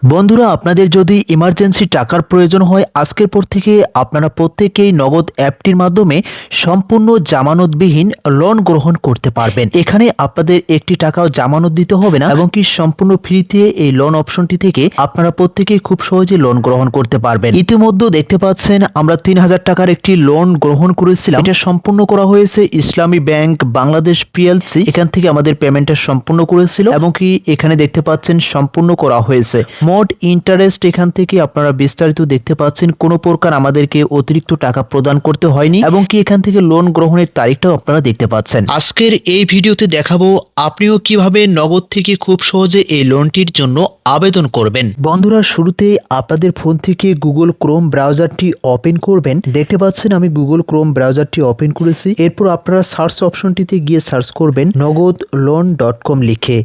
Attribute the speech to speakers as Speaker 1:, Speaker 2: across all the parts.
Speaker 1: বন্ধুরা, আপনাদের যদি ইমার্জেন্সি টাকার প্রয়োজন হয় আজকের পর থেকে আপনারা প্রত্যেকেই নগদ অ্যাপটির মাধ্যমে সম্পূর্ণ জামানতবিহীন লোন গ্রহণ করতে পারবেন। এখানে আপনাদের একটি টাকাও জামানত দিতে হবে না এবং কি সম্পূর্ণ ফ্রিতে এই লোন অপশনটি থেকে আপনারা প্রত্যেকেই খুব সহজে লোন গ্রহণ করতে পারবেন। ইতিমধ্যে দেখতে পাচ্ছেন আমরা ৩,০০০ টাকার একটি লোন গ্রহণ করেছিলাম। এটা সম্পূর্ণ করা হয়েছে ইসলামী ব্যাংক বাংলাদেশ পিএলসি। এখান থেকে আমাদের পেমেন্টটা সম্পূর্ণ করেছিল এবং কি এখানে দেখতে পাচ্ছেন সম্পূর্ণ করা হয়েছে। মোট ইন্টারেস্ট এখান থেকে আপনারা বিস্তারিত দেখতে পাচ্ছেন। কোনো প্রকার আমাদেরকে অতিরিক্ত টাকা প্রদান করতে হয়নি এবং কি এখান থেকে লোন গ্রহণের তারিখটাও আপনারা দেখতে পাচ্ছেন। আজকের এই ভিডিওতে দেখাবো আপনিও কিভাবে নগদ থেকে খুব সহজে এই লোনটির জন্য আবেদন করবেন। বন্ধুরা, শুরুতে আপনাদের ফোন থেকে গুগল ক্রোম ব্রাউজারটি ওপেন করবেন। দেখতে পাচ্ছেন আমি গুগল ক্রোম ব্রাউজারটি ওপেন করেছি। এরপর আপনারা সার্চ অপশনটিতে গিয়ে সার্চ করবেন nagodloan.com লিখে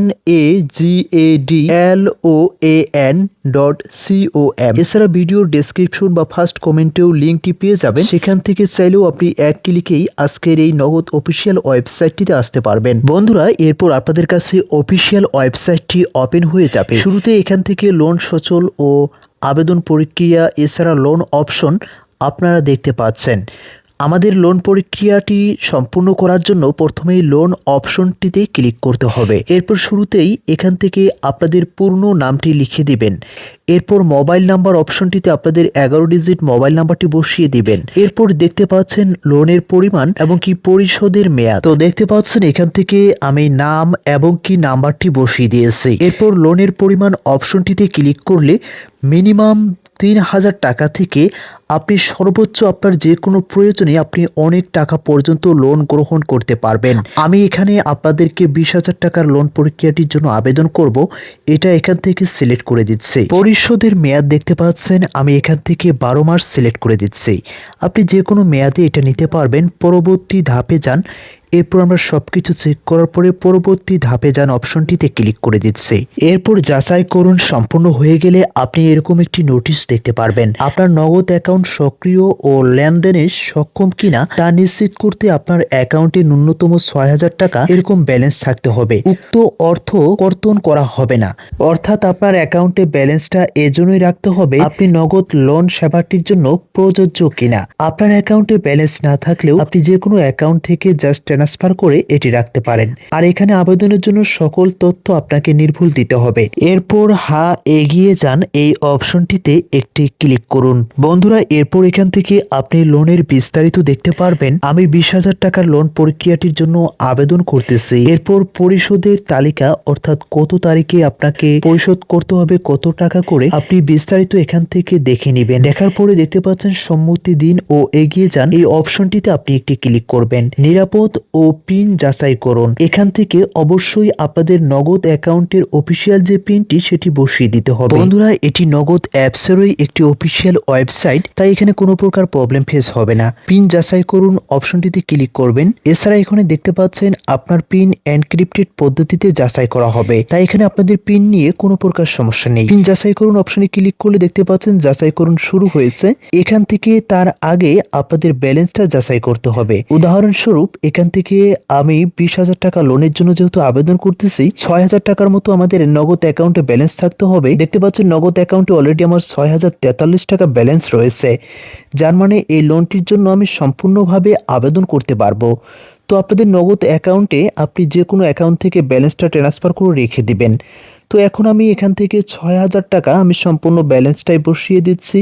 Speaker 1: NAGADLOAN.com। এছাড়া ভিডিওর ডেসক্রিপশন বা ফার্স্ট কমেন্টেও লিঙ্কটি পেয়ে যাবেন। সেখান থেকে চাইলেও আপনি এক ক্লিকেই আজকের এই নগদ অফিসিয়াল ওয়েবসাইটটিতে আসতে পারবেন। বন্ধুরা, এরপর আপনাদের কাছে অফিসিয়াল ওয়েবসাইটটি ওপেন হয়ে যাবে। শুরুতে এখান থেকে লোন সচল ও আবেদন প্রক্রিয়া এছাড়া লোন অপশন আপনারা দেখতে পাচ্ছেন। আমাদের লোন প্রক্রিয়াটি সম্পূর্ণ করার জন্য প্রথমেই লোন অপশনটিতে ক্লিক করতে হবে। এরপর শুরুতেই এখান থেকে আপনাদের পূর্ণ নামটি লিখে দিবেন। এরপর মোবাইল নাম্বার অপশনটিতে আপনাদের 11 ডিজিট মোবাইল নাম্বারটি বসিয়ে দিবেন। এরপর দেখতে পাচ্ছেন লোনের পরিমাণ এবং কি পরিশোধের মেয়াদ। তো দেখতে পাচ্ছেন এখান থেকে আমি নাম এবং কি নাম্বারটি বসিয়ে দিয়েছি। এরপর লোনের পরিমাণ অপশনটিতে ক্লিক করলে মিনিমাম ৩,০০০ টাকা থেকে আপনি সর্বোচ্চ আপনার যে কোনো প্রয়োজনে আপনি অনেক টাকা পর্যন্ত লোন গ্রহণ করতে পারবেন। আমি এখানে আপনাদেরকে ২০,০০০ টাকার লোন প্রক্রিয়াটির জন্য আবেদন করব। এটা এখান থেকে সিলেক্ট করে দিচ্ছি। পরিশোধের মেয়াদ দেখতে পাচ্ছেন আমি এখান থেকে ১২ মাস সিলেক্ট করে দিচ্ছি। আপনি যে কোনো মেয়াদে এটা নিতে পারবেন। পরবর্তী ধাপে যান। এরপর আমরা সবকিছু চেক করার পরে পরবর্তী ধাপে যান অপশনটিতে ক্লিক করে দিচ্ছি। এরপর যাচাই করুন সম্পূর্ণ হয়ে গেলে আপনি এরকম একটি নোটিশ দেখতে পারবেন। আপনার নগদ অ্যাকাউন্ট সক্রিয় ও লেনদেনে সক্ষম কিনা তা নিশ্চিত করতে আপনার অ্যাকাউন্টে ন্যূনতম ৬,০০০ টাকা এরকম ব্যালেন্স থাকতে হবে। উক্ত অর্থ কর্তন করা হবে না। অর্থাৎ আপনার অ্যাকাউন্টে ব্যালেন্সটা এজন্যই রাখতে হবে আপনি নগদ লোন সেবাটির জন্য প্রযোজ্য কিনা। আপনার অ্যাকাউন্টে ব্যালেন্স না থাকলেও আপনি যে কোনো অ্যাকাউন্ট থেকে জাস্ট ট্রান্সফার করে এটি রাখতে পারেন। আর এখানে আবেদনের জন্য সকল তথ্য আপনাকে নির্ভুল দিতে হবে। এরপর এগিয়ে যান এই অপশনটিতে একটি ক্লিক করুন। বন্ধুরা, এরপর এখান থেকে আপনি লোনের বিস্তারিত দেখতে পারবেন। আমি ২০,০০০ টাকার লোন প্রক্রিয়াটির জন্য আবেদন করতেছি। এরপর পরিশোধের তালিকা অর্থাৎ কত তারিখে আপনাকে পরিশোধ করতে হবে কত টাকা করে আপনি বিস্তারিত এখান থেকে দেখে নেবেন। দেখার পরে দেখতে পাচ্ছেন সম্মতি দিন ও এগিয়ে যান এই অপশনটিতে আপনি একটি ক্লিক করবেন। নিরাপদ ও পিন যাচাই করুন। এখান থেকে অবশ্যই আপনাদের নগদ অ্যাকাউন্টের অফিসিয়াল যে পিনটি সেটি বসিয়ে দিতে হবে। বন্ধুরা, এটি নগদ অ্যাপসেরই একটি অফিসিয়াল ওয়েবসাইট, তাই এখানে কোনো প্রকার প্রবলেম ফেস হবে না। পিন যাচাই করুন অপশনটিতে ক্লিক করবেন। এছাড়া এখানে দেখতে পাচ্ছেন আপনার পিন এনক্রিপ্টেড পদ্ধতিতে যাচাই করা হবে, তাই এখানে আপনাদের পিন নিয়ে কোনো প্রকার সমস্যা নেই। পিন যাচাই করুন অপশনে ক্লিক করলে দেখতে পাচ্ছেন যাচাই করুন শুরু হয়েছে। এখান থেকে তার আগে আপনাদের ব্যালেন্সটা যাচাই করতে হবে। উদাহরণস্বরূপ এখান থেকে আমি ২০,০০০ টাকা লোনের জন্য যেহেতু আবেদন করতেছি ৬,০০০ টাকার মতো আমাদের নগদ অ্যাকাউন্টে ব্যালেন্স থাকতে হবে। দেখতে পাচ্ছেন নগদ অ্যাকাউন্টে অলরেডি আমার ৬,০৪৩ টাকা ব্যালেন্স রয়েছে, যার মানে এই লোনটির জন্য আমি সম্পূর্ণভাবে আবেদন করতে পারবো। তো আপনাদের নগদ অ্যাকাউন্টে আপনি যে কোনো অ্যাকাউন্ট থেকে ব্যালেন্সটা ট্রান্সফার করে রেখে দিবেন। তো এখন আমি এখান থেকে ৬,০০০ টাকা আমি সম্পূর্ণ ব্যালেন্সটাই বসিয়ে দিচ্ছি।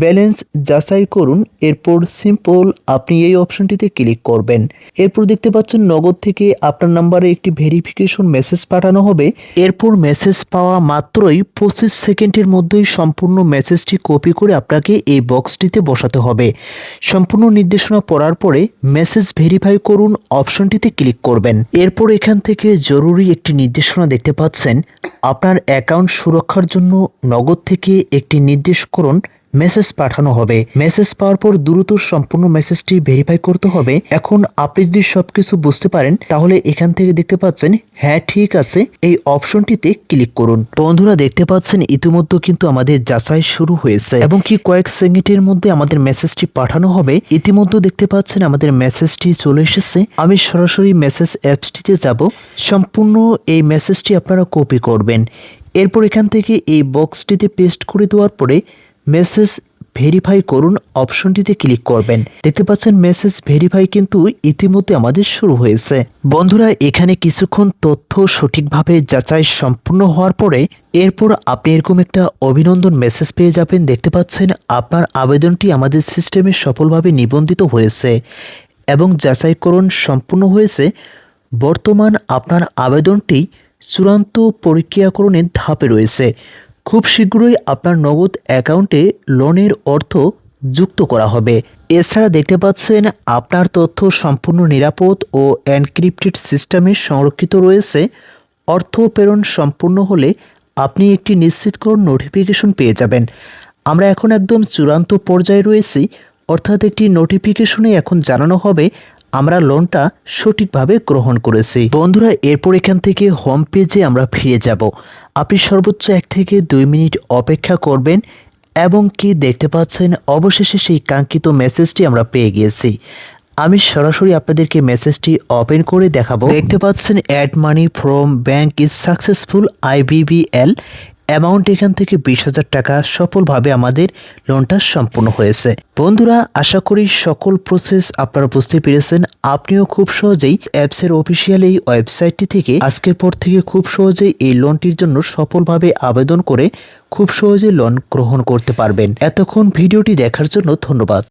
Speaker 1: ব্যালেন্স যাচাই করুন। এরপর সিম্পল আপনি এই অপশনটিতে ক্লিক করবেন। এরপর দেখতে পাচ্ছেন নগদ থেকে আপনার নাম্বারে একটি ভেরিফিকেশন মেসেজ পাঠানো হবে। এরপর মেসেজ পাওয়া মাত্রই ২৫ সেকেন্ডের মধ্যেই সম্পূর্ণ মেসেজটি কপি করে আপনাকে এই বক্সটিতে বসাতে হবে। সম্পূর্ণ নির্দেশনা পড়ার পরে মেসেজ ভেরিফাই করুন অপশনটিতে ক্লিক করবেন। এরপর এখান থেকে জরুরি একটি নির্দেশনা দেখতে পাচ্ছেন আপনার অ্যাকাউন্ট সুরক্ষার জন্য নগদ থেকে একটি নির্দেশকরণ মেসেজ পাঠানো হবে। মেসেজ পাওয়ার পর দ্রুত সম্পূর্ণ মেসেজটি ভেরিফাই করতে হবে। এখন আপনি যদি সবকিছু বুঝতে পারেন তাহলে এখান থেকে দেখতে পাচ্ছেন হ্যাঁ ঠিক আছে এই অপশনটিতে ক্লিক করুন। বন্ধুরা, দেখতে পাচ্ছেন ইতিমধ্যে কিন্তু আমাদের যাচাই শুরু হয়েছে এবং কি কয়েক সেকেন্ডের মধ্যে আমাদের মেসেজটি পাঠানো হবে। ইতিমধ্যে দেখতে পাচ্ছেন আমাদের মেসেজটি চলে এসেছে। আমি সরাসরি মেসেজ অ্যাপসটিতে যাব। সম্পূর্ণ এই মেসেজটি আপনারা কপি করবেন। এরপর এখান থেকে এই বক্সটিতে পেস্ট করে দেওয়ার পরে মেসেজ ভেরিফাই করুন অপশনটিতে ক্লিক করবেন। দেখতে পাচ্ছেন মেসেজ ভেরিফাই কিন্তু ইতিমধ্যে আমাদের শুরু হয়েছে। বন্ধুরা এখানে কিছুক্ষণ তথ্য সঠিকভাবে যাচাই সম্পূর্ণ হওয়ার পরে এরপর আপনি এরকম একটা অভিনন্দন মেসেজ পেয়ে যাবেন। দেখতে পাচ্ছেন আপনার আবেদনটি আমাদের সিস্টেমে সফলভাবে নিবন্ধিত হয়েছে এবং যাচাইকরণ সম্পূর্ণ হয়েছে। বর্তমান আপনার আবেদনটি চূড়ান্ত প্রক্রিয়াকরণের ধাপে রয়েছে। খুব শীঘ্রই আপনার নগদ অ্যাকাউন্টে লোনের অর্থ যুক্ত করা হবে। এছাড়া দেখতে পাচ্ছেন আপনার তথ্য সম্পূর্ণ নিরাপদ ও এনক্রিপ্টেড সিস্টেমে সংরক্ষিত রয়েছে। অর্থ প্রেরণ সম্পূর্ণ হলে আপনি একটি নিশ্চিতকরণ নোটিফিকেশন পেয়ে যাবেন। আমরা এখন একদম চূড়ান্ত পর্যায়ে রয়েছি, অর্থাৎ একটি নোটিফিকেশনে এখন জানানো হবে আমরা লোনটা সঠিকভাবে গ্রহণ করেছি। বন্ধুরা এরপর এখান থেকে হোম পেজে আমরা ফিরে যাব। আপনি সর্বোচ্চ 1 থেকে 2 মিনিট অপেক্ষা করবেন এবং কি দেখতে পাচ্ছেন অবশেষে সেই কাঙ্ক্ষিত মেসেজটি আমরা পেয়ে গিয়েছি। আমি সরাসরি আপনাদেরকে মেসেজটি ওপেন করে দেখাবো। দেখতে পাচ্ছেন add money from bank is successful IBBL amount এখান থেকে 20,000 টাকা সফলভাবে আমাদের লোনটা সম্পূর্ণ হয়েছে। বন্ধুরা আশা করি সকল প্রসেস আপনারা বুঝতে পেরেছেন। আপনিও খুব সহজেই অ্যাপসের অফিসিয়াল এই ওয়েবসাইটটি থেকে আজকের পর থেকে খুব সহজেই এই লোনটির জন্য সফলভাবে আবেদন করে খুব সহজে লোন গ্রহণ করতে পারবেন। এতক্ষণ ভিডিওটি দেখার জন্য ধন্যবাদ।